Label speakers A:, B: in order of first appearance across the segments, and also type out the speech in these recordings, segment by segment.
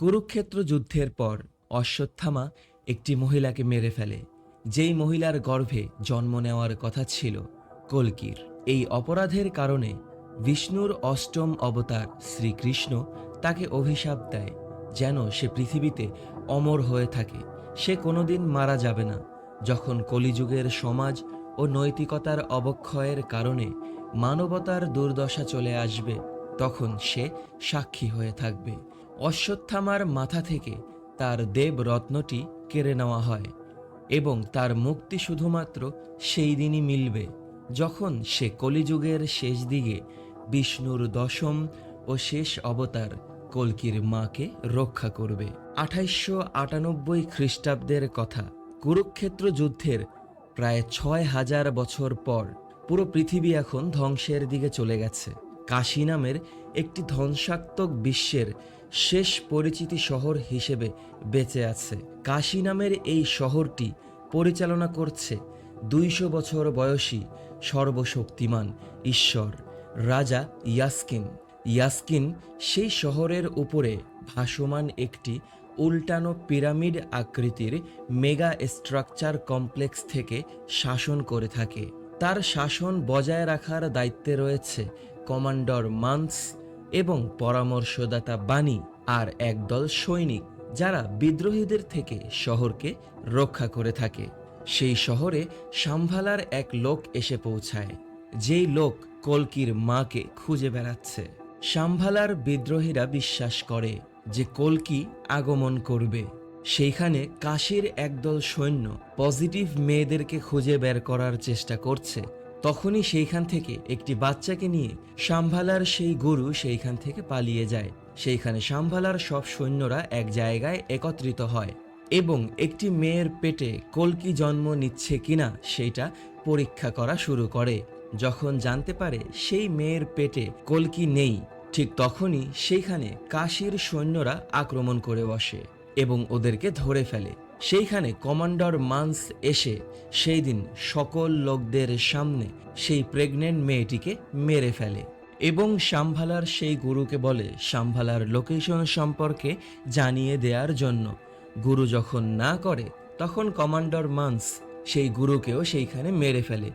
A: কুরুক্ষেত্র যুদ্ধের পর অশ্বত্থামা একটি মহিলাকে মেরে ফেলে, যেই মহিলার গর্ভে জন্ম নেওয়ার কথা ছিল কল্কির। এই অপরাধের কারণে বিষ্ণুর অষ্টম অবতার শ্রীকৃষ্ণ তাকে অভিশাপ দেয় যেন সে পৃথিবীতে অমর হয়ে থাকে, সে কোনোদিন মারা যাবে না। যখন কলিযুগের সমাজ ও নৈতিকতার অবক্ষয়ের কারণে মানবতার দুর্দশা চলে আসবে, তখন সে সাক্ষী হয়ে থাকবে। অশ্বত্থামার মাথা থেকে তার দেবরত্নটি কেড়ে নেওয়া হয় এবং তার মুক্তি শুধুমাত্র সেই দিনই মিলবে যখন সে কলিযুগের শেষ দিকে বিষ্ণুর দশম ও শেষ অবতার কল্কির মাকে রক্ষা করবে। 2898 খ্রিস্টাব্দের কথা। কুরুক্ষেত্র যুদ্ধের প্রায় 6000 বছর পর পুরো পৃথিবী এখন ধ্বংসের দিকে চলে গেছে। কাশী নামের একটি ধ্বংসাত্মক বিশ্বের শেষ পরিচিতি শহর হিসেবে বেঁচে আছে। কাশী নামের এই শহরটি পরিচালনা করছে 200 বছর বয়সী সর্বশক্তিমান ঈশ্বর রাজা ইয়াস্কিন। ইয়াস্কিন সেই শহরের উপরে ভাসমান একটি উল্টানো পিরামিড আকৃতির মেগা স্ট্রাকচার কমপ্লেক্স থেকে শাসন করে থাকে। তার শাসন বজায় রাখার দায়িত্বে রয়েছে কমান্ডার মান্স এবং পরামর্শদাতা বাণী আর একদল সৈনিক, যারা বিদ্রোহীদের থেকে শহরকে রক্ষা করে থাকে। সেই শহরে সাম্ভালার এক লোক এসে পৌঁছায়, যেই লোক কল্কির মাকে খুঁজে বেড়াচ্ছে। সাম্ভালার বিদ্রোহীরা বিশ্বাস করে যে কল্কি আগমন করবে। সেইখানে কাশীর একদল সৈন্য পজিটিভ মেয়েদেরকে খুঁজে বের করার চেষ্টা করছে। তখনই সেইখান থেকে একটি বাচ্চাকে নিয়ে সাম্ভালার সেই গুরু সেইখান থেকে পালিয়ে যায়। সেইখানে সাম্ভালার সব সৈন্যরা এক জায়গায় একত্রিত হয় এবং একটি মেয়ের পেটে কল্কি জন্ম নিচ্ছে কিনা সেইটা পরীক্ষা করা শুরু করে। যখন জানতে পারে সেই মেয়ের পেটে কল্কি নেই, ঠিক তখনই সেইখানে কাশীর সৈন্যরা আক্রমণ করে বসে এবং ওদেরকে ধরে ফেলে। সেইখানে কমান্ডার মান্স এসে সেই দিন সকল লোকদের সামনে সেই প্রেগনেন্ট মেয়েটিকে মেরে ফেলে এবং সাম্ভালার সেই গুরুকে বলে সাম্ভালার লোকেশন সম্পর্কে জানিয়ে দেওয়ার জন্য। গুরু যখন না করে, তখন কমান্ডার মান্স সেই গুরুকেও সেইখানে মেরে ফেলে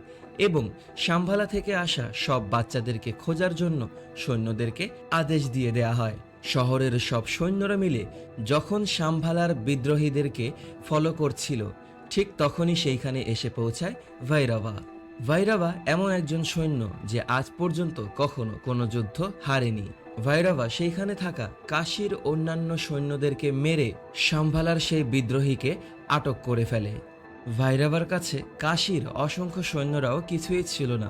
A: এবং সাম্ভালা থেকে আসা সব বাচ্চাদেরকে খোঁজার জন্য সৈন্যদেরকে আদেশ দিয়ে দেয়া হয়। শহরের সব সৈন্যরা মিলে যখন সাম্ভালার বিদ্রোহীদেরকে ফলো করছিল, ঠিক তখনই সেইখানে এসে পৌঁছায় ভৈরবা। ভৈরবা এমন একজন সৈন্য যে আজ পর্যন্ত কখনো কোনো যুদ্ধ হারেনি। ভৈরবা সেইখানে থাকা কাশীর অন্যান্য সৈন্যদেরকে মেরে সাম্ভালার সেই বিদ্রোহীকে আটক করে ফেলে। ভৈরবার কাছে কাশীর অসংখ্য সৈন্যরাও কিছুই ছিল না,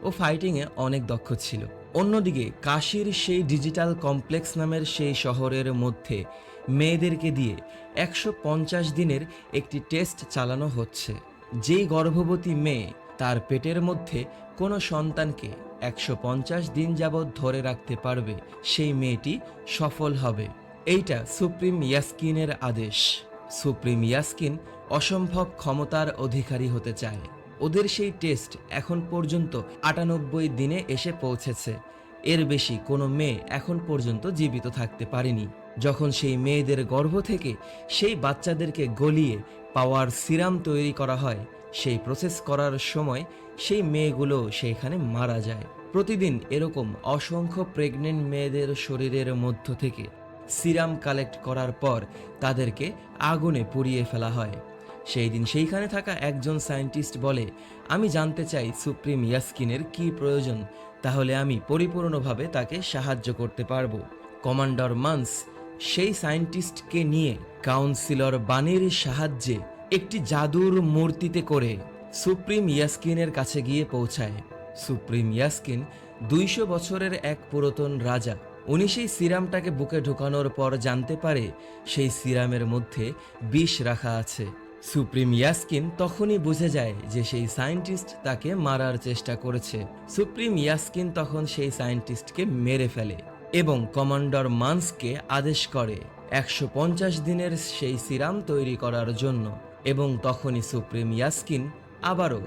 A: ও ফাইটিংয়ে অনেক দক্ষ ছিল। অন্যদিকে কাশীর সেই ডিজিটাল কমপ্লেক্স নামের সেই শহরের মধ্যে মেয়েদেরকে দিয়ে 150 দিনের একটি টেস্ট চালানো হচ্ছে। যেই গর্ভবতী মেয়ে তার পেটের মধ্যে কোনো সন্তানকে 150 দিন যাবৎ ধরে রাখতে পারবে, সেই মেয়েটি সফল হবে। এইটা সুপ্রিম ইয়াস্কিনের আদেশ। সুপ্রিম ইয়াস্কিন অসম্ভব ক্ষমতার অধিকারী হতে চায়। ওদের সেই টেস্ট এখন পর্যন্ত 98 দিনে এসে পৌঁছেছে। এর বেশি কোনো মেয়ে এখন পর্যন্ত জীবিত থাকতে পারেনি। যখন সেই মেয়েদের গর্ভ থেকে সেই বাচ্চাদেরকে গলিয়ে পাওয়ার সিরাম তৈরি করা হয়, সেই প্রসেস করার সময় সেই মেয়েগুলো সেইখানে মারা যায়। প্রতিদিন এরকম অসংখ্য প্রেগনেন্ট মেয়েদের শরীরের মধ্য থেকে সিরাম কালেক্ট করার পর তাদেরকে আগুনে পুড়িয়ে ফেলা হয়। সেই দিন সেইখানে থাকা একজন সায়েন্টিস্ট বলে, আমি জানতে চাই সুপ্রিম ইয়াস্কিনের কি প্রয়োজন, তাহলে আমি পরিপূর্ণভাবে তাকে সাহায্য করতে পারবো। কমান্ডার মান্স সেই সায়েন্টিস্টকে নিয়ে কাউন্সিলর বাণীর সাহায্যে একটি জাদুর মূর্তিতে করে সুপ্রিম ইয়াস্কিনের কাছে গিয়ে পৌঁছায়। সুপ্রিম ইয়াস্কিন 200 বছরের এক পুরাতন রাজা। উনি সেই সিরামটাকে বুকে ঢোকানোর পর জানতে পারে সেই সিরামের মধ্যে বিষ রাখা আছে। সুপ্রিম ইয়াস্কিন তখনই বুঝে যায় যে সেই সায়েন্টিস্ট তাকে মারার চেষ্টা করেছে। সুপ্রিম ইয়াস্কিন তখন সেই সায়েন্টিস্টকে মেরে ফেলে এবং কমান্ডার মান্সকে আদেশ করে 150 দিনের সেই সিরাম তৈরি করার জন্য। এবং তখনই সুপ্রিম ইয়াস্কিন আবারও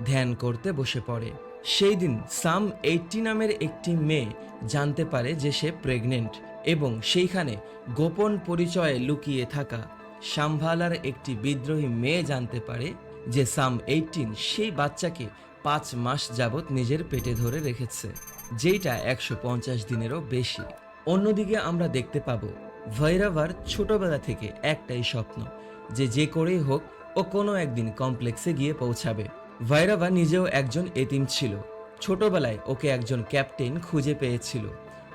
A: ধ্যান করতে বসে পড়ে। সেই দিন সাম 80 নামের একটি মেয়ে জানতে পারে যে সে প্রেগনেন্ট এবং সেইখানে গোপন পরিচয়ে লুকিয়ে থাকা সাম্ভালার একটি বিদ্রোহী মেয়ে জানতে পারে যে সাম 18 সেই বাচ্চাকে 5 মাস যাবৎ নিজের পেটে ধরে রেখেছে, যেটা 150 দিনেরও বেশি। অন্যদিকে আমরা দেখতে পাবো ভৈরবার ছোটবেলা থেকে একটাই স্বপ্ন যে যে করেই হোক ও কোনো একদিন কমপ্লেক্সে গিয়ে পৌঁছাবে। ভৈরবা নিজেও একজন এতিম ছিল। ছোটবেলায় ওকে একজন ক্যাপ্টেন খুঁজে পেয়েছিল।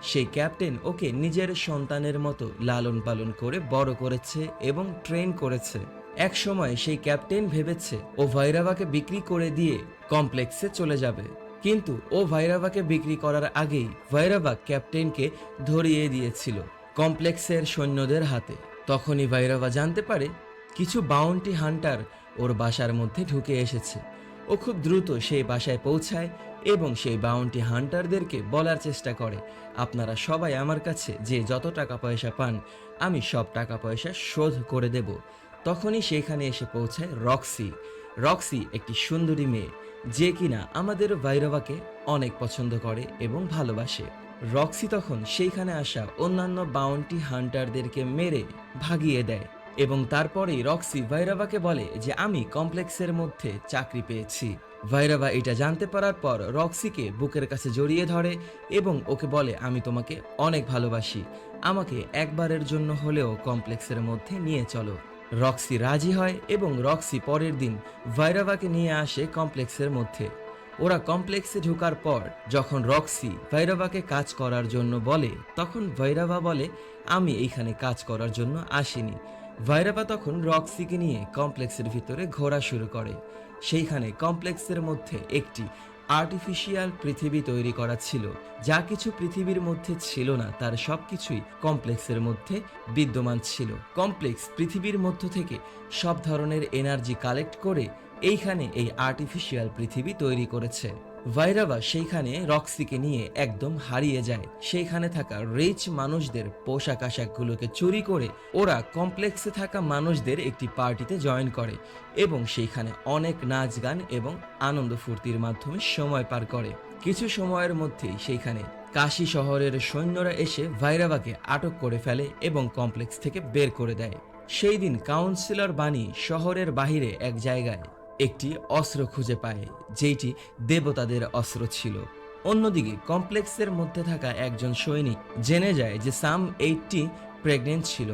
A: সেই ক্যাপ্টেন ওকে নিজের সন্তানের মতো লালন পালন করে বড় করেছে এবং ট্রেন করেছে। এক সময় সেই ক্যাপ্টেন ভেবেছে ও ভৈরবাকে বিক্রি করে দিয়ে কমপ্লেক্সে চলে যাবে, কিন্তু ও ভৈরবাকে বিক্রি করার আগেই ভৈরবা ক্যাপ্টেনকে ধরিয়ে দিয়েছিল কমপ্লেক্সের সৈন্যদের হাতে। তখনই ভৈরবা জানতে পারে কিছু বাউন্টি হান্টার ওর বাসার মধ্যে ঢুকে এসেছে। ও খুব দ্রুত সেই বাসায় পৌঁছায় এবং সেই বাউন্টি হান্টারদেরকে বলার চেষ্টা করে, আপনারা সবাই আমার কাছে যে যত টাকা পয়সা পান আমি সব টাকা পয়সা শোধ করে দেব। তখনই সেখানে এসে পৌঁছায় রক্সি। রক্সি একটি সুন্দরী মেয়ে যে কিনা আমাদের ভৈরবাকে অনেক পছন্দ করে এবং ভালোবাসে। রক্সি তখন সেইখানে আসা অন্যান্য বাউন্টি হান্টারদেরকে মেরে ভাগিয়ে দেয় এবং তারপরেই রক্সি ভৈরবাকে বলে যে আমি কমপ্লেক্সের মধ্যে চাকরি পেয়েছি। ভৈরবা এটা জানতে পারার পর রক্সিকে বুকের কাছে জড়িয়ে ধরে এবং ওকে বলে আমি তোমাকে অনেক ভালোবাসি, আমাকে একবারের জন্য হলেও কমপ্লেক্সের মধ্যে নিয়ে চলো। রক্সি রাজি হয় এবং রক্সি পরের দিন ভৈরবাকে নিয়ে আসে কমপ্লেক্সের মধ্যে। ওরা কমপ্লেক্সে ঢোকার পর যখন রক্সি ভৈরবাকে কাজ করার জন্য বলে, তখন ভৈরবা বলে আমি এইখানে কাজ করার জন্য আসিনি। ভৈরবা তখন রক্সিকে নিয়ে কমপ্লেক্সের ভিতরে ঘোরা শুরু করে। সেইখানে কমপ্লেক্সের মধ্যে একটি আর্টিফিশিয়াল পৃথিবী তৈরি করা ছিল। যা কিছু পৃথিবীর মধ্যে ছিল না তার সবকিছুই কমপ্লেক্সের মধ্যে বিদ্যমান ছিল। কমপ্লেক্স পৃথিবীর মধ্য থেকে সব ধরনের এনার্জি কালেক্ট করে এইখানে এই আর্টিফিশিয়াল পৃথিবী তৈরি করেছে। ভৈরবা সেইখানে রক্সিকে নিয়ে একদম হারিয়ে যায়। সেইখানে থাকা রিচ মানুষদের পোশাক আশাকগুলোকে চুরি করে ওরা কমপ্লেক্সে থাকা মানুষদের একটি পার্টিতে জয়েন করে এবং সেইখানে অনেক নাচ গান এবং আনন্দ ফুর্তির মাধ্যমে সময় পার করে। কিছু সময়ের মধ্যেই সেইখানে কাশী শহরের সৈন্যরা এসে ভৈরবাকে আটক করে ফেলে এবং কমপ্লেক্স থেকে বের করে দেয়। সেই দিন কাউন্সিলর বাণী শহরের বাহিরে এক জায়গায় একটি অস্ত্র খুঁজে পায়, যেটি দেবতাদের অস্ত্র ছিল। অন্যদিকে কমপ্লেক্সের মধ্যে থাকা একজন সৈনিক জেনে যায় যে সাম 18 প্রেগনেন্ট ছিল।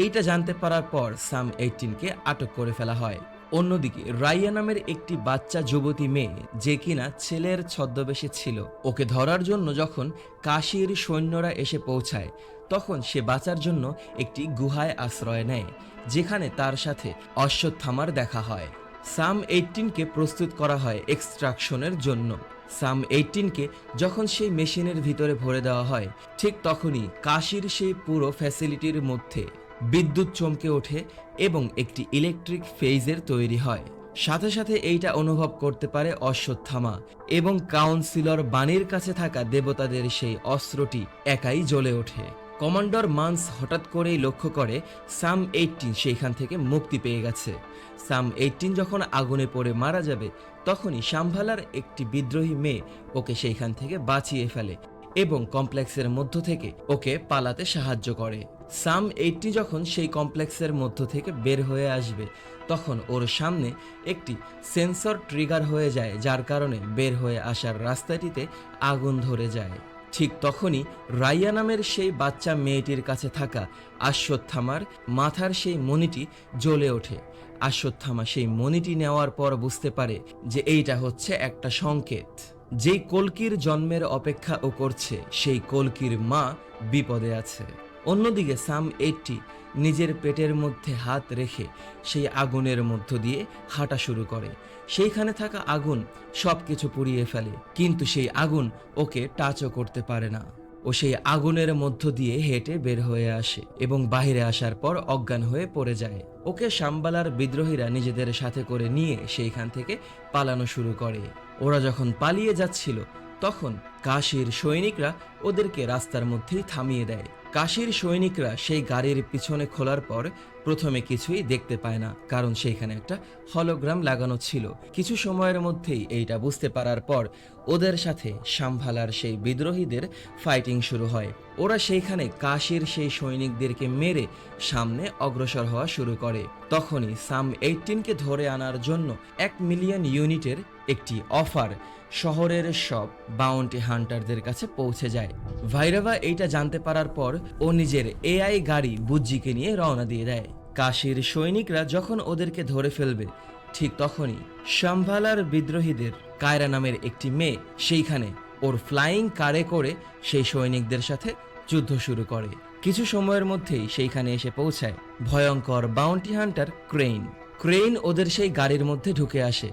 A: এইটা জানতে পারার পর সাম 18কে আটক করে ফেলা হয়। অন্যদিকে রাইয়া নামের একটি বাচ্চা যুবতী মেয়ে যে কিনা ছেলের ছদ্মবেশে ছিল, ওকে ধরার জন্য যখন কাশীর সৈন্যরা এসে পৌঁছায় তখন সে বাঁচার জন্য একটি গুহায় আশ্রয় নেয়, যেখানে তার সাথে অশ্বত্থামার দেখা হয়। সাম 18কে প্রস্তুত করা হয় এক্সট্রাকশনের জন্য। সাম 18কে যখন সেই মেশিনের ভিতরে ভরে দেওয়া হয় ঠিক তখনই কাশীর সেই পুরো ফ্যাসিলিটির মধ্যে বিদ্যুৎ চমকে ওঠে এবং একটি ইলেকট্রিক ফেজের তৈরি হয়। সাথে সাথে এইটা অনুভব করতে পারে অশ্বত্থামা এবং কাউন্সিলর বাণীর কাছে থাকা দেবতাদের সেই অস্ত্রটি একাই জ্বলে ওঠে। কমান্ডার মান্স হঠাৎ করেই লক্ষ্য করে সাম 18 সেইখান থেকে মুক্তি পেয়ে গেছে। সাম 18 যখন আগুনে পড়ে মারা যাবে তখনই সাম্ভালার একটি বিদ্রোহী মেয়ে ওকে সেইখান থেকে বাঁচিয়ে ফেলে এবং কমপ্লেক্সের মধ্য থেকে ওকে পালাতে সাহায্য করে। সাম 80 যখন সেই কমপ্লেক্সের মধ্য থেকে বের হয়ে আসবে তখন ওর সামনে একটি সেন্সর ট্রিগার হয়ে যায়, যার কারণে বের হয়ে আসার রাস্তাটিতে আগুন ধরে যায়। ঠিক তখনই রাইয়া নামের সেই বাচ্চা মেয়েটির কাছে থাকা অশ্বত্থামার মাথার সেই মণিটি জ্বলে ওঠে। অশ্বত্থামা সেই মণিটি নেওয়ার পর বুঝতে পারে যে এইটা হচ্ছে একটা সংকেত। যেই কল্কির জন্মের অপেক্ষা ও করছে সেই কল্কির মা বিপদে আছে। অন্যদিকে সাম 80 নিজের পেটের মধ্যে হাত রেখে সেই আগুনের মধ্য দিয়ে হাঁটা শুরু করে। সেইখানে থাকা আগুন সবকিছু পুড়িয়ে ফেলে, কিন্তু সেই আগুন ওকে টাচও করতে পারে না। ও সেই আগুনের মধ্য দিয়ে হেঁটে বের হয়ে আসে এবং বাইরে আসার পর অজ্ঞান হয়ে পড়ে যায়। ওকে সাম্বালার বিদ্রোহীরা নিজেদের সাথে করে নিয়ে সেইখান থেকে পালানো শুরু করে। ওরা যখন পালিয়ে যাচ্ছিল তখন কাশীর সৈনিকরা ওদেরকে রাস্তার মধ্যেই থামিয়ে দেয়। কাশীর সৈনিকরা সেই গাড়ির পিছনে খোলার পর প্রথমে কিছুই দেখতে পায় না, কারণ সেইখানে একটা হলোগ্রাম লাগানো ছিল। কিছু সময়ের মধ্যেই এইটা বুঝতে পারার পর ওদের সাথে সাম্ভালার সেই বিদ্রোহীদের ফাইটিং শুরু হয়। ওরা সেইখানে কাশীর সেই সৈনিকদেরকে মেরে সামনে অগ্রসর হওয়া শুরু করে। তখনই সাম 18কে ধরে আনার জন্য 1 মিলিয়ন ইউনিটের একটি অফার শহরের সব বাউন্টি হান্টারদের কাছে পৌঁছে যায়। ভাইরাভা এইটা জানতে পারার পর ও নিজের এআই গাড়ি বুজ্জিকে নিয়ে রওনা দিয়ে দেয়। কাশীর সৈনিকরা যখন ওদেরকে ধরে ফেলবে, ঠিক তখনই শাম্ভালার বিদ্রোহীদের কায়রা নামের একটি মেয়ে সেইখানে ওর ফ্লাইং কারে করে সেই সৈনিকদের সাথে যুদ্ধ শুরু করে। কিছু সময়ের মধ্যেই সেইখানে এসে পৌঁছায় ভয়ঙ্কর বাউন্টি হান্টার ক্রেইন। ক্রেইন ওদের সেই গাড়ির মধ্যে ঢুকে আসে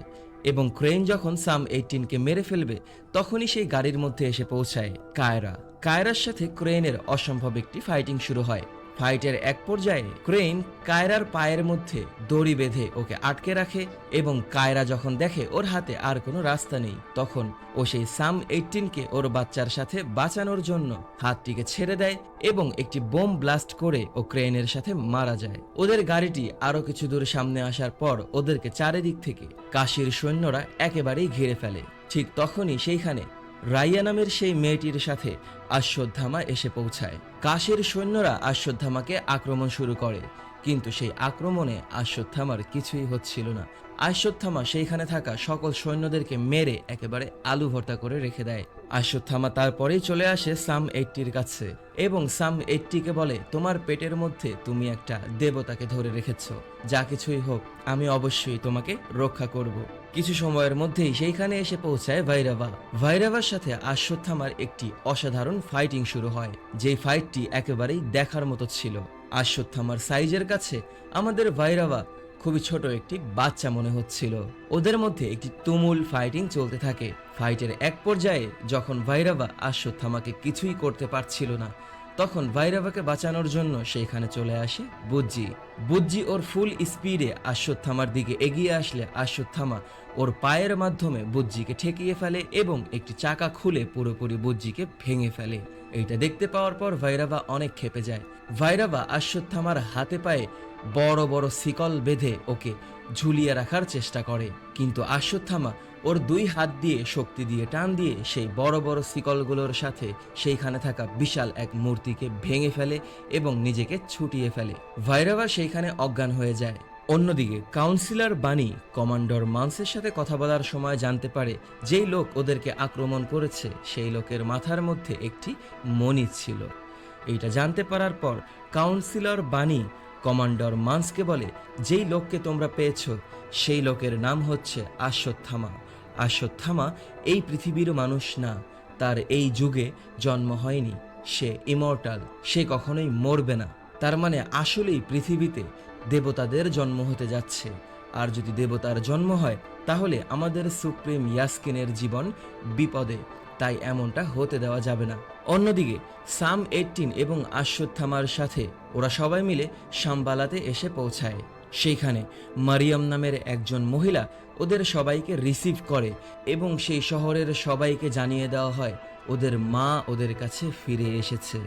A: এবং ক্রেইন যখন সাম 18কে মেরে ফেলবে তখনই সেই গাড়ির মধ্যে এসে পৌঁছায় কায়রা। কায়রার সাথে ক্রেইনের অসম্ভব একটি ফাইটিং শুরু হয়। ফাইটের এক পর্যায়ে ক্রেইন কায়রার পায়ের মধ্যে দড়ি বেঁধে ওকে আটকে রাখে এবং কায়রা যখন দেখে ওর হাতে আর কোনো রাস্তা নেই, তখন ও সেই সাম 18কে ওর বাচ্চার সাথে বাঁচানোর জন্য হাতটিকে ছেড়ে দেয় এবং একটি বোম ব্লাস্ট করে ও ক্রেইনের সাথে মারা যায়। ওদের গাড়িটি আরো কিছু দূর সামনে আসার পর ওদেরকে চারিদিক থেকে কাশীর সৈন্যরা একেবারেই ঘিরে ফেলে। ঠিক তখনই সেইখানে রাইয়া নামের সেই মেয়েটির সাথে অশ্বত্থামা এসে পৌঁছায়। কাশীর সৈন্যরা অশ্বত্থামাকে আক্রমণ শুরু করে, কিন্তু সেই আক্রমণে অশ্বত্থামার কিছুই হচ্ছিল না। অশ্বত্থামা সেইখানে থাকা সকল সৈন্যদেরকে মেরে একেবারে আলু ভর্তা করে রেখে দেয়। অশ্বত্থামা তারপরেই চলে আসে সাম 80-র কাছে এবং সাম 80-কে বলে, তোমার পেটের মধ্যে তুমি একটা দেবতাকে ধরে রেখেছ, যা কিছুই হোক আমি অবশ্যই তোমাকে রক্ষা করব। কিছু সময়ের মধ্যেই সেইখানে এসে পৌঁছায় ভাইরাভা। ভাইরাভার সাথে অশ্বত্থামার একটি অসাধারণ ফাইটিং শুরু হয়, যেই ফাইটটি একেবারেই দেখার মতো ছিল। অশ্বত্থামার সাইজের কাছে আমাদের ভাইরাভা খুবই ছোট একটি বাচ্চা মনে হচ্ছিল। ওদের মধ্যে একটি তুমুল ফাইটিং চলতে থাকে। ফাইটের এক পর্যায়ে যখন ভাইরাভা অশ্বত্থামাকে কিছুই করতে পারছিল না, তখন ভাইরাভাকে বাঁচানোর জন্য সেইখানে চলে আসে বুজ্জি। বুজ্জি ওর ফুল স্পিডে অশ্বত্থামার দিকে এগিয়ে আসলে অশ্বত্থামা ওর পায়ের মাধ্যমে বুজ্জিকে ঠেকিয়ে ফেলে এবং একটি চাকা খুলে পুরোপুরি বুজ্জিকে ভেঙে ফেলে। এইটা দেখতে পাওয়ার পর ভাইরাভা অনেক ক্ষেপে যায়। ভাইরাভা অশ্বত্থামার হাতে পায়ে বড় বড় শিকল বেঁধে ওকে ঝুলিয়ে রাখার চেষ্টা করে, কিন্তু অশ্বত্থামা ওর 2 হাত দিয়ে শক্তি দিয়ে টান দিয়ে সেই বড় বড় শিকলগুলোর সাথে সেইখানে থাকা বিশাল এক মূর্তিকে ভেঙে ফেলে এবং নিজেকে ছুটিয়ে ফেলে। ভাইরাভা সেইখানে অজ্ঞান হয়ে যায়। অন্যদিকে কাউন্সিলর বানি কমান্ডার মান্সের সাথে কথা বলার সময় জানতে পারে যেই লোক ওদেরকে আক্রমণ করেছে সেই লোকের মাথার মধ্যে একটি মণি ছিল। এইটা জানতে পারার পর কাউন্সিলর বানি কমান্ডার মান্সকে বলে, যেই লোককে তোমরা পেয়েছ সেই লোকের নাম হচ্ছে অশ্বত্থামা। অশ্বত্থামা এই পৃথিবীর মানুষ না, তার এই যুগে জন্ম হয়নি, সে ইমর্টাল, সে কখনোই মরবে না। তার মানে আসলেই পৃথিবীতে দেবতাদের জন্ম হতে যাচ্ছে, আর যদি দেবতার জন্ম হয় তাহলে আমাদের সুপ্রিম ইয়াস্কিনের জীবন বিপদে, তাই এমনটা হতে দেওয়া যাবে না। অন্যদিকে সাম 18 এবং অশ্বত্থামার সাথে ওরা সবাই মিলে শাম্বালাতে এসে পৌঁছায়। সেইখানে মারিয়াম নামের একজন মহিলা ওদের সবাইকে রিসিভ করে এবং সেই শহরের সবাইকে জানিয়ে দেওয়া হয় ওদের মা ওদের কাছে ফিরে এসেছে।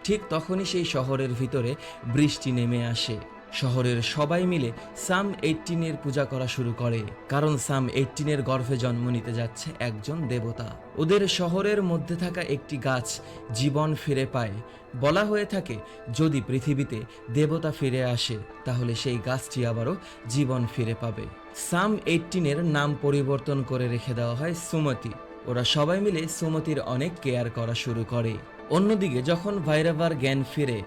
A: ঠিক তখনই সেই শহরের ভিতরে বৃষ্টি নেমে আসে। শহরের সবাই মিলে সাম 18-এর পূজা করা শুরু করে, কারণ সাম 18-এর গর্ভে জন্ম নিতে যাচ্ছে একজন দেবতা। ওদের শহরের মধ্যে থাকা একটি গাছ জীবন ফিরে পায়। বলা হয়ে থাকে যদি পৃথিবীতে দেবতা ফিরে আসে তাহলে সেই গাছটি আবারও জীবন ফিরে পাবে। সাম 18-এর নাম পরিবর্তন করে রেখে দেওয়া হয় সুমতি। ওরা সবাই মিলে সুমতির অনেক কেয়ার করা শুরু করে। অন্যদিকে যখন ভাইরাভার জ্ঞান ফিরে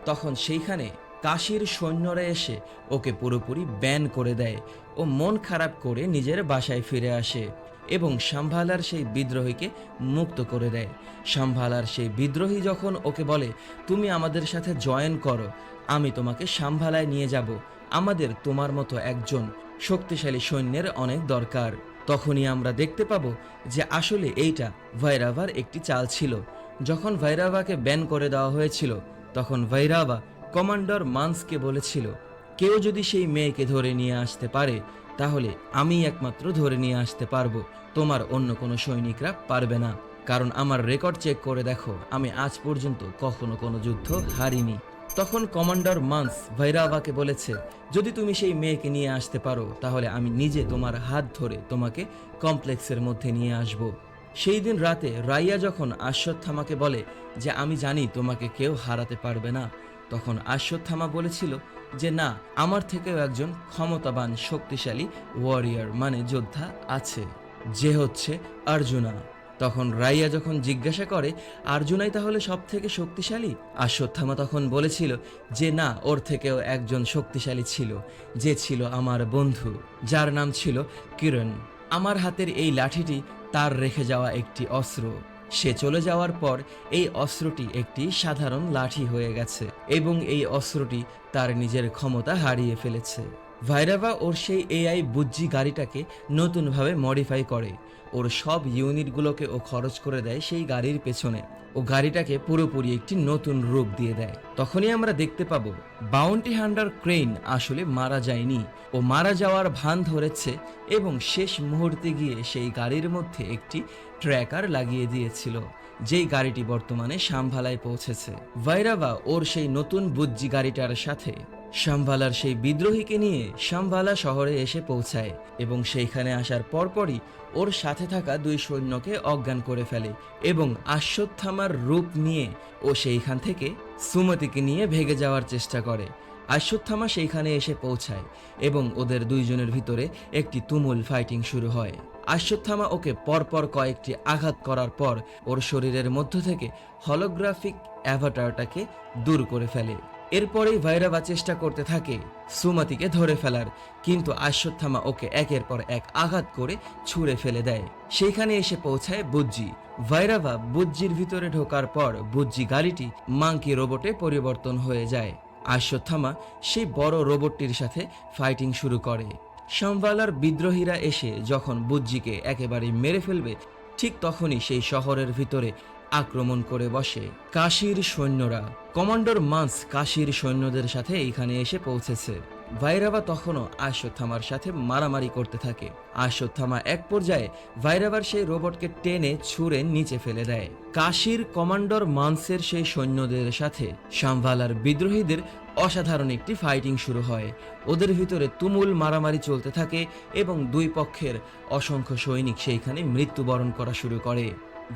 A: তখন সেইখানে কাশীর সৈন্যরা এসে ওকে পুরোপুরি ব্যান করে দেয়। ও মন খারাপ করে নিজের বাসায় ফিরে আসে এবং শাম্ভালার সেই বিদ্রোহীকে মুক্ত করে দেয়। শাম্ভালার সেই বিদ্রোহী যখন ওকে বলে, তুমি আমাদের সাথে জয়েন করো, আমি তোমাকে শাম্ভালায় নিয়ে যাব, আমাদের তোমার মতো একজন শক্তিশালী সৈন্যের অনেক দরকার। তখনই আমরা দেখতে পাবো যে আসলে এইটা ভাইরাভার একটি চাল ছিল। যখন ভাইরাভাকে ব্যান করে দেওয়া হয়েছিল তখন ভাইরাভা কমান্ডার মান্সকে বলেছিল, কেউ যদি সেই মেয়েকে ধরে নিয়ে আসতে পারে তাহলে আমি একমাত্র ধরে নিয়ে আসতে পারবো, তোমার অন্য কোনো সৈনিকরা পারবে না, কারণ আমার রেকর্ড চেক করে দেখো আমি আজ পর্যন্ত কখনো কোনো যুদ্ধ হারিনি। তখন কমান্ডার মান্স ভাইরাভাকে বলেছে, যদি তুমি সেই মেয়েকে নিয়ে আসতে পারো তাহলে আমি নিজে তোমার হাত ধরে তোমাকে কমপ্লেক্সের মধ্যে নিয়ে আসব। সেই দিন রাতে রাইয়া যখন অশ্বত্থামাকে বলে যে আমি জানি তোমাকে কেউ হারাতে পারবে না, তখন অশ্বত্থামা বলেছিল যে না, আমার থেকেও একজন ক্ষমতাবান শক্তিশালী ওয়ারিয়ার মানে যোদ্ধা আছে, যে হচ্ছে অর্জুনা। তখন রাইয়া যখন জিজ্ঞাসা করে অর্জুনাই তাহলে সব থেকে শক্তিশালী, অশ্বত্থামা তখন বলেছিল যে না, ওর থেকেও একজন শক্তিশালী ছিল, যে ছিল আমার বন্ধু, যার নাম ছিল কিরণ। আমার হাতের এই লাঠিটি তার রেখে যাওয়া একটি অস্ত্র। সে চলে যাওয়ার পর এই অস্ত্রটি একটি সাধারণ লাঠি হয়ে গেছে এবং এই অস্ত্রটি তার নিজের ক্ষমতা হারিয়ে ফেলেছে। ভাইরাভা ওর সেই এআই বুজ্জি গাড়িটাকে নতুনভাবে মডিফাই করে। ওর সব ইউনিটগুলোকে ও খরচ করে দেয় সেই গাড়ির পেছনে। ও গাড়িটাকে পুরোপুরি একটি নতুন রূপ দিয়ে দেয়। তখনই আমরা দেখতে পাবো বাউন্টি হান্টার ক্রেইন আসলে মারা যায়নি, ও মারা যাওয়ার ভান ধরেছে এবং শেষ মুহূর্তে গিয়ে সেই গাড়ির মধ্যে একটি ট্র্যাকার লাগিয়ে দিয়েছিল, যেই গাড়িটি বর্তমানে শাম্ভালায় পৌঁছেছে। ভাইরাভা ওর সেই নতুন বুজ্জি গাড়িটার সাথে শাম্ভালার সেই বিদ্রোহীকে নিয়ে শাম্ভালা শহরে এসে পৌঁছায় এবং সেইখানে আসার পরপরই ওর সাথে থাকা দুই সৈন্যকে অজ্ঞান করে ফেলে এবং অশ্বত্থামার রূপ নিয়ে ও সেইখান থেকে সুমতিকে নিয়ে ভেগে যাওয়ার চেষ্টা করে। অশ্বত্থামা সেইখানে এসে পৌঁছায় এবং ওদের দুইজনের ভিতরে একটি তুমুল ফাইটিং শুরু হয়। অশ্বত্থামা ওকে পরপর কয়েকটি আঘাত করার পর ওর শরীরের মধ্য থেকে হলোগ্রাফিক অ্যাভাটারটাকে দূর করে ফেলে। এরপরেই ভাইরাভা চেষ্টা করতে থাকে সুমতিকে ধরে ফেলার, কিন্তু অশ্বত্থামা ওকে একের পর এক আঘাত করে ছুঁড়ে ফেলে দেয়। সেইখানে এসে পৌঁছায় বুজ্জি। ভাইরাভা বুজ্জির ভিতরে ঢোকার পর বুজ্জি গাড়িটি মাঙ্কি রোবটে পরিবর্তন হয়ে যায়। অশ্বত্থামা সেই বড় রোবটটির সাথে ফাইটিং শুরু করে। শাম্ভালার বিদ্রোহীরা এসে যখন বুজ্জিকে একেবারে মেরে ফেলবে, ঠিক তখনই সেই শহরের ভিতরে আক্রমণ করে বসে কাশীর সৈন্যরা। কমান্ডার মান্স কাশীর সৈন্যদের সাথে এইখানে এসে পৌঁছেছে। ভাইরাভা তখনও অশ্বত্থামার সাথে মারামারি করতে থাকে। অশ্বত্থামা এক পর্যায়ে ভাইরাভার সেই রোবটকে টেনে ছুঁড়ে নিচে ফেলে দেয়। কাশীর কমান্ডার মান্সের সেই সৈন্যদের সাথে শাম্ভালার বিদ্রোহীদের অসাধারণ একটি ফাইটিং শুরু হয়। ওদের ভিতরে তুমুল মারামারি চলতে থাকে এবং দুই পক্ষের অসংখ্য সৈনিক সেইখানে মৃত্যুবরণ করা শুরু করে।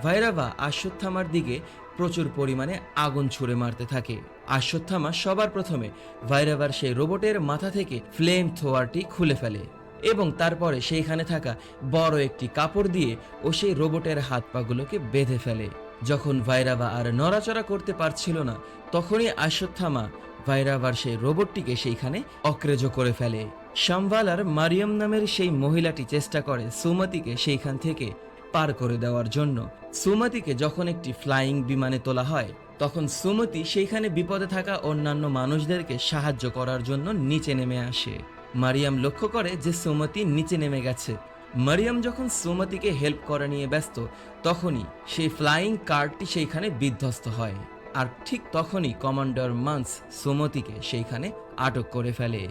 A: ভাইরাভা অশ্বত্থামার দিকে প্রচুর পরিমাণে আগুন ছুঁড়ে মারতে থাকে। অশ্বত্থামা সবার প্রথমে ভাইরাভার সেই রোবটের মাথা থেকে ফ্লেম থ্রোয়ারটি খুলে ফেলে এবং তারপরে সেইখানে থাকা বড় একটি কাপড় দিয়ে ও সেই রোবটের হাত পাগুলোকে বেঁধে ফেলে। যখন ভাইরাভা আর নড়াচড়া করতে পারছিল না, তখনই অশ্বত্থামা ভাইরাভার সেই রোবটটিকে সেইখানে অকেজো করে ফেলে। শাম্ভালার মারিয়াম নামের সেই মহিলাটি চেষ্টা করে সুমতিকে সেইখান থেকে পার করে দেওয়ার জন্য। সুমতিকে যখন একটি ফ্লাইং বিমানে তোলা হয়, তখন সুমতি সেইখানে বিপদে থাকা অন্যান্য মানুষদেরকে সাহায্য করার জন্য নিচে নেমে আসে। মারিয়াম লক্ষ্য করে যে সুমতি নিচে নেমে গেছে। মারিয়াম যখন সুমতিকে হেল্প করা নিয়ে ব্যস্ত, তখনই সেই ফ্লাইং কারটি সেইখানে বিধ্বস্ত হয়। আর ঠিক তখনই কমান্ডার মান্স সুমতিকে সেইখানে আটক করে ফেলে।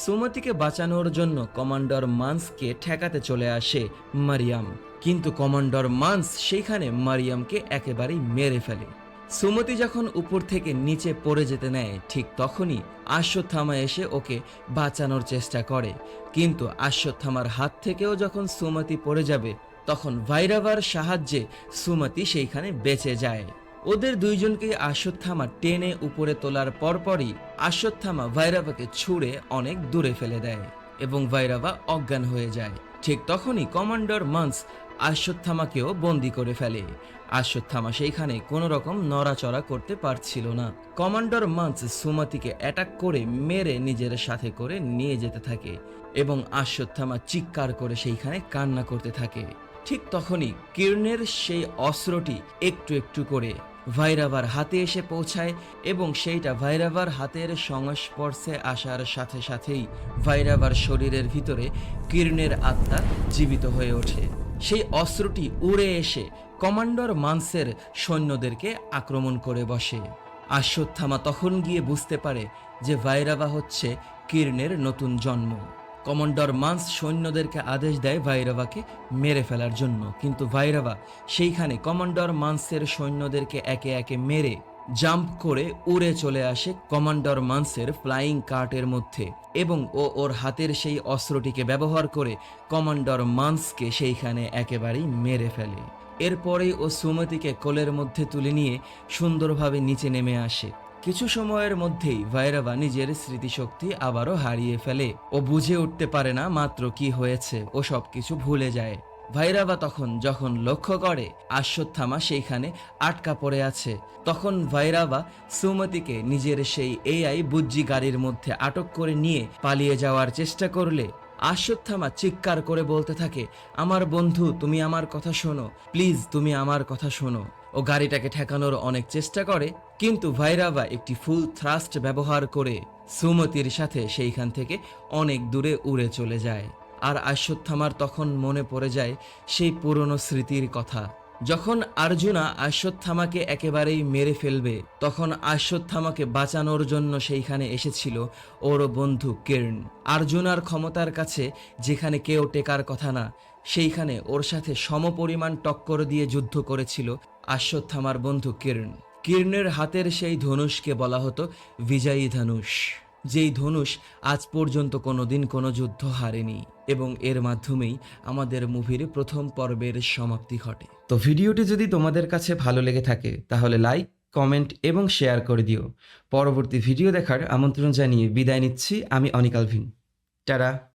A: সুমতিকে বাঁচানোর জন্য কমান্ডার মান্সকে ঠেকাতে চলে আসে মারিয়াম, কিন্তু কমান্ডার মান্স সেইখানে মারিয়ামকে একেবারেই মেরে ফেলে। সুমতি যখন উপর থেকে নিচে পড়ে যেতে নেয়, ঠিক তখনই অশ্বত্থামা এসে ওকে বাঁচানোর চেষ্টা করে, কিন্তু অশ্বত্থামার হাত থেকেও যখন সুমতি পড়ে যাবে, তখন ভাইরাভার সাহায্যে সুমতি সেইখানে বেঁচে যায়। ওদের দুইজনকে অশ্বত্থামা টেনে উপরে তোলার পরপরই অশ্বত্থামা ভাইরাভাকে ছুঁড়ে অনেক দূরে ফেলে দেয় এবং ভাইরাভা অজ্ঞান হয়ে যায়। ঠিক তখনই কমান্ডার মান্স অশ্বত্থামাকেও বন্দি করে ফেলে। অশ্বত্থামা সেইখানে কোনো রকম নড়াচড়া করতে পারছিল না। কমান্ডার মান্স সুমতিকে অ্যাটাক করে মেরে নিজের সাথে করে নিয়ে যেতে থাকে এবং অশ্বত্থামা চিৎকার করে সেইখানে কান্না করতে থাকে। ঠিক তখনই কিরণের সেই অস্ত্রটি একটু একটু করে ভাইরাভার হাতে এসে পৌঁছায় এবং সেইটা ভাইরাভার হাতের সংস্পর্শে আসার সাথে সাথেই ভাইরাভার শরীরের ভিতরে কিরণের আত্মা জীবিত হয়ে ওঠে। সেই অস্ত্রটি উড়ে এসে কমান্ডার মান্সের সৈন্যদেরকে আক্রমণ করে বসে। অশ্বত্থামা তখন গিয়ে বুঝতে পারে যে ভাইরাভা হচ্ছে কিরণের নতুন জন্ম। কমান্ডার মান্স সৈন্যদেরকে আদেশ দেয় ভাইরাভাকে মেরে ফেলার জন্য, কিন্তু ভাইরাভা সেইখানে কমান্ডার মান্সের সৈন্যদেরকে একে একে মেরে জাম্প করে উড়ে চলে আসে কমান্ডার মান্সের ফ্লাইং কার্টের মধ্যে এবং ওর হাতের সেই অস্ত্রটিকে ব্যবহার করে কমান্ডার মান্সকে সেইখানে একেবারেই মেরে ফেলে। এরপরেই ও সুমতিকে কোলের মধ্যে তুলে নিয়ে সুন্দরভাবে নিচে নেমে আসে। কিছু সময়ের মধ্যেই ভাইরাভা নিজের স্মৃতিশক্তি আবারও হারিয়ে ফেলে। ও বুঝে উঠতে পারে না মাত্র কি হয়েছে, ও সবকিছু ভুলে যায়। ভাইরাভা যখন লক্ষ্য করে অশ্বত্থামা সেইখানে আটকা পড়ে আছে, তখন ভাইরাভা সুমতিকে নিজের সেই এআই বুজ্জি গাড়ির মধ্যে আটক করে নিয়ে পালিয়ে যাওয়ার চেষ্টা করলে অশ্বত্থামা চিৎকার করে বলতে থাকে, আমার বন্ধু, তুমি আমার কথা শোনো, প্লিজ তুমি আমার কথা শোনো। ও গাড়িটাকে ঠেকানোর অনেক চেষ্টা করে, কিন্তু ভাইরাভা একটি ফুল থ্রাস্ট ব্যবহার করে সুমতির সাথে সেইখান থেকে অনেক দূরে উড়ে চলে যায়। আর অশ্বত্থামার তখন মনে পড়ে যায় সেই পুরনো স্মৃতির কথা। যখন অর্জুনা অশ্বত্থামাকে একেবারেই মেরে ফেলবে, তখন অশ্বত্থামাকে বাঁচানোর জন্য সেইখানে এসেছিল ওর বন্ধু কির্ণ। অর্জুনার ক্ষমতার কাছে যেখানে কেউ টেকার কথা না, সেইখানে ওর সাথে সমপরিমাণ টক্কর দিয়ে যুদ্ধ করেছিল অশ্বত্থামার বন্ধু কির্ণ। কির্ণের হাতের সেই ধনুষকে বলা হতো বিজয়ী ধনুষ, যেই ধনুষ আজ পর্যন্ত কোনোদিন কোনো যুদ্ধ হারেনি, এবং এর মাধ্যমেই আমাদের মুভির প্রথম পর্বের সমাপ্তি ঘটে। তো ভিডিওটি যদি তোমাদের কাছে ভালো লেগে থাকে তাহলে লাইক, কমেন্ট এবং শেয়ার করে দিও। পরবর্তী ভিডিও দেখার আমন্ত্রণ জানিয়ে বিদায় নিচ্ছি আমি অনিক আলভিন। টাটা।